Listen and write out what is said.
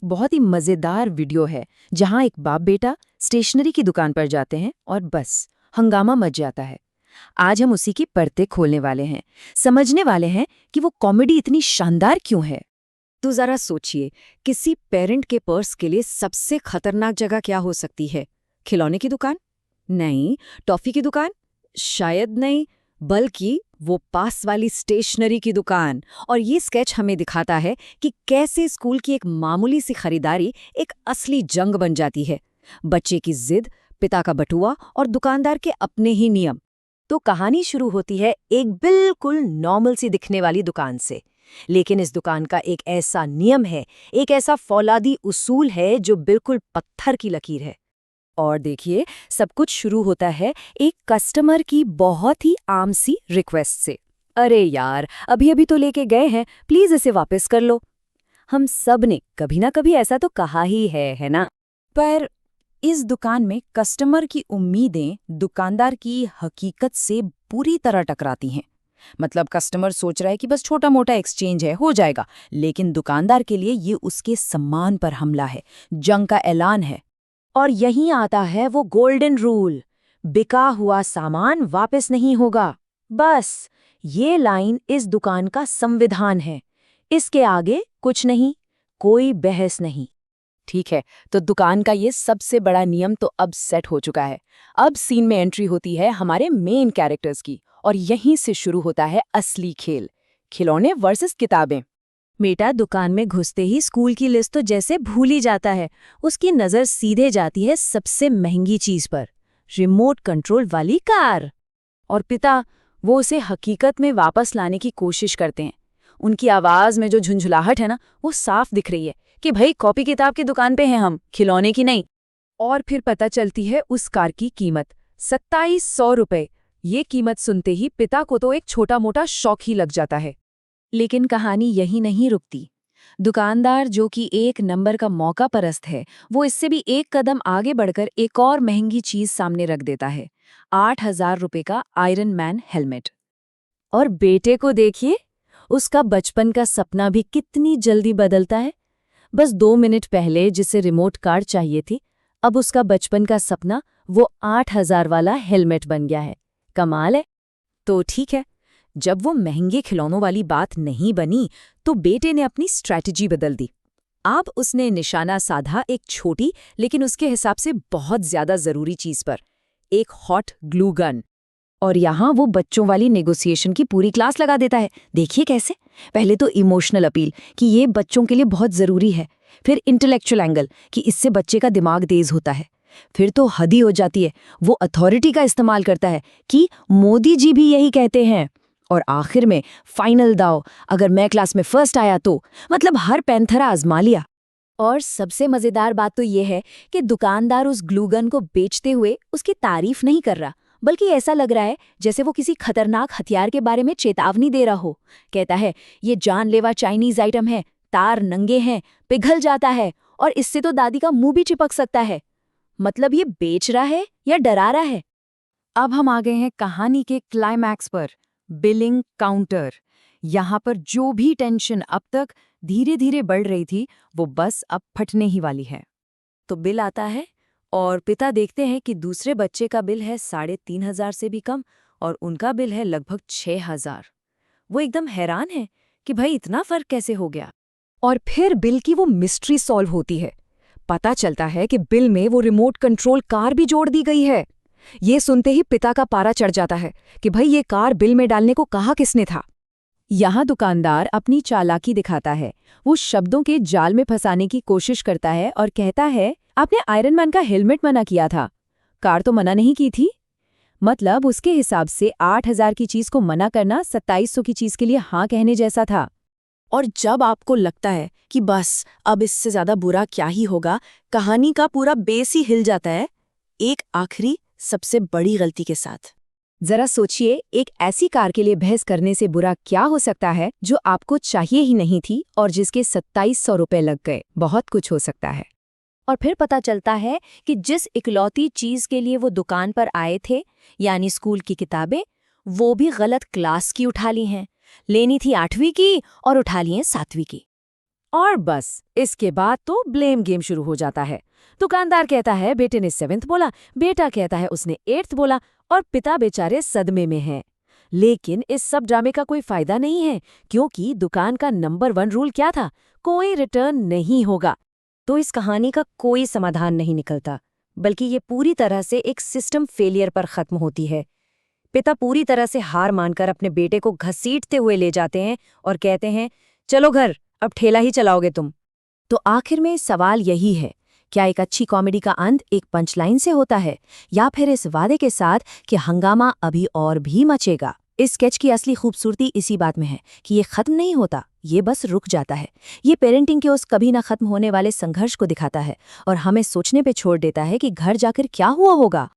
बहुत ही मजेदार वीडियो है जहां एक बाप बेटा स्टेशनरी की दुकान पर जाते हैं और बस हंगामा मच जाता है। आज हम उसी की परतें खोलने वाले हैं, समझने वाले हैं कि वो कॉमेडी इतनी शानदार क्यों है। तो जरा सोचिए, किसी पेरेंट के पर्स के लिए सबसे खतरनाक जगह क्या हो सकती है? खिलौने की दुकान? नहीं। टॉफी की दुकान? शायद नहीं। बल्कि वो पास वाली स्टेशनरी की दुकान। और ये स्केच हमें दिखाता है कि कैसे स्कूल की एक मामूली सी खरीदारी एक असली जंग बन जाती है। बच्चे की जिद, पिता का बटुआ और दुकानदार के अपने ही नियम। तो कहानी शुरू होती है एक बिल्कुल नॉर्मल सी दिखने वाली दुकान से, लेकिन इस दुकान का एक ऐसा नियम है, एक ऐसा फौलादी उसूल है जो बिल्कुल पत्थर की लकीर है। और देखिए, सब कुछ शुरू होता है एक कस्टमर की बहुत ही आम सी रिक्वेस्ट से। अरे यार, अभी अभी तो लेके गए हैं, प्लीज इसे वापस कर लो। हम सब ने कभी ना कभी ऐसा तो कहा ही है ना? पर इस दुकान में कस्टमर की उम्मीदें दुकानदार की हकीकत से पूरी तरह टकराती हैं। मतलब कस्टमर सोच रहा है कि बस छोटा मोटा एक्सचेंज है, हो जाएगा, लेकिन दुकानदार के लिए ये उसके सम्मान पर हमला है, जंग का ऐलान है। और यहीं आता है वो गोल्डन रूल, बिका हुआ सामान वापस नहीं होगा। बस ये लाइन इस दुकान का संविधान है। इसके आगे कुछ नहीं, कोई बहस नहीं। ठीक है, तो दुकान का ये सबसे बड़ा नियम तो अब सेट हो चुका है। अब सीन में एंट्री होती है हमारे मेन कैरेक्टर्स की, और यहीं से शुरू होता है असली खेल, खिलौने वर्सेस किताबें। बेटा दुकान में घुसते ही स्कूल की लिस्ट तो जैसे भूल ही जाता है। उसकी नज़र सीधे जाती है सबसे महंगी चीज पर, रिमोट कंट्रोल वाली कार। और पिता वो उसे हकीकत में वापस लाने की कोशिश करते हैं। उनकी आवाज़ में जो झुंझुलाहट है ना, वो साफ दिख रही है कि भाई कॉपी किताब की दुकान पे हैं हम, खिलौने की नहीं। और फिर पता चलती है उस कार की कीमत 2700 रुपए। ये कीमत सुनते ही पिता को तो एक छोटा मोटा शौक ही लग जाता है। लेकिन कहानी यही नहीं रुकती। दुकानदार, जो कि एक नंबर का मौका परस्त है, वो इससे भी एक कदम आगे बढ़कर एक और महंगी चीज सामने रख देता है, 8000 रुपए का आयरन मैन हेलमेट। और बेटे को देखिए, उसका बचपन का सपना भी कितनी जल्दी बदलता है। बस 2 मिनट पहले जिसे रिमोट कार चाहिए थी, अब उसका बचपन का सपना वो 8000 वाला हेलमेट बन गया है। कमाल है। तो ठीक है, जब वो महंगे खिलौनों वाली बात नहीं बनी, तो बेटे ने अपनी स्ट्रैटेजी बदल दी। अब उसने निशाना साधा एक छोटी लेकिन उसके हिसाब से बहुत ज्यादा जरूरी चीज पर, एक हॉट ग्लू गन। और यहाँ वो बच्चों वाली नेगोशिएशन की पूरी क्लास लगा देता है। देखिए कैसे, पहले तो इमोशनल अपील कि ये बच्चों के लिए बहुत जरूरी है, फिर इंटेलेक्चुअल एंगल कि इससे बच्चे का दिमाग तेज होता है, फिर तो हद ही हो जाती है, वो अथॉरिटी का इस्तेमाल करता है कि मोदी जी भी यही कहते हैं। और आखिर में फाइनल दाव, अगर मैं क्लास में फर्स्ट आया तो, मतलब हर पैंथरा आजमा लिया। और सबसे मजेदार बात तो ये है कि दुकानदार उस ग्लूगन को बेचते हुए उसकी तारीफ नहीं कर रहा, बल्कि ऐसा लग रहा है जैसे वो किसी खतरनाक हथियार के बारे में चेतावनी दे रहा हो। कहता है, ये जानलेवा चाइनीज आइटम है, तार नंगे हैं, पिघल जाता है, और इससे तो दादी का मुंह भी चिपक सकता है। मतलब ये बेच रहा है या डरा रहा है? अब हम आ गए हैं कहानी के क्लाइमैक्स पर, बिलिंग काउंटर। यहाँ पर जो भी टेंशन अब तक धीरे धीरे बढ़ रही थी, वो बस अब फटने ही वाली है। तो बिल आता है और पिता देखते हैं कि दूसरे बच्चे का बिल है 3500 से भी कम, और उनका बिल है लगभग 6000। वो एकदम हैरान है कि भाई इतना फर्क कैसे हो गया। और फिर बिल की वो मिस्ट्री सॉल्व होती है। पता चलता है कि बिल में वो रिमोट कंट्रोल कार भी जोड़ दी गई है। ये सुनते ही पिता का पारा चढ़ जाता है कि भाई ये कार बिल में डालने को कहा किसने था। यहाँ दुकानदार अपनी चालाकी दिखाता है। वो शब्दों के जाल में फंसाने की कोशिश करता है और कहता है, आपने आयरन मैन का हेलमेट मना किया था, कार तो मना नहीं की थी। मतलब उसके हिसाब से 8000 की चीज को मना करना 2700 की चीज के लिए हाँ कहने जैसा था। और जब आपको लगता है कि बस अब इससे ज्यादा बुरा क्या ही होगा, कहानी का पूरा बेस ही हिल जाता है एक आखिरी सबसे बड़ी गलती के साथ। जरा सोचिए, एक ऐसी कार के लिए बहस करने से बुरा क्या हो सकता है जो आपको चाहिए ही नहीं थी और जिसके 2700 रुपए लग गए। बहुत कुछ हो सकता है। और फिर पता चलता है कि जिस इकलौती चीज के लिए वो दुकान पर आए थे, यानी स्कूल की किताबें, वो भी गलत क्लास की उठा ली हैं। लेनी थी 8वीं की और उठा ली हैं 7वीं की। और बस इसके बाद तो ब्लेम गेम शुरू हो जाता है। दुकानदार कहता है बेटे ने 7th बोला, बेटा कहता है उसने 8th बोला, और पिता बेचारे सदमे में हैं। लेकिन इस सब ड्रामे का कोई फायदा नहीं है, क्योंकि दुकान का नंबर 1 रूल क्या था? कोई रिटर्न नहीं होगा। तो इस कहानी का कोई समाधान नहीं निकलता, बल्कि ये पूरी तरह से एक सिस्टम फेलियर पर खत्म होती है। पिता पूरी तरह से हार मानकर अपने बेटे को घसीटते हुए ले जाते हैं और कहते हैं, चलो घर, अब ठेला ही चलाओगे तुम। तो आखिर में सवाल यही है, क्या एक अच्छी कॉमेडी का अंत एक पंचलाइन से होता है, या फिर इस वादे के साथ कि हंगामा अभी और भी मचेगा? इस स्केच की असली खूबसूरती इसी बात में है कि ये खत्म नहीं होता, ये बस रुक जाता है। ये पेरेंटिंग के उस कभी ना खत्म होने वाले संघर्ष को दिखाता है और हमें सोचने पे छोड़ देता है कि घर जाकर क्या हुआ होगा।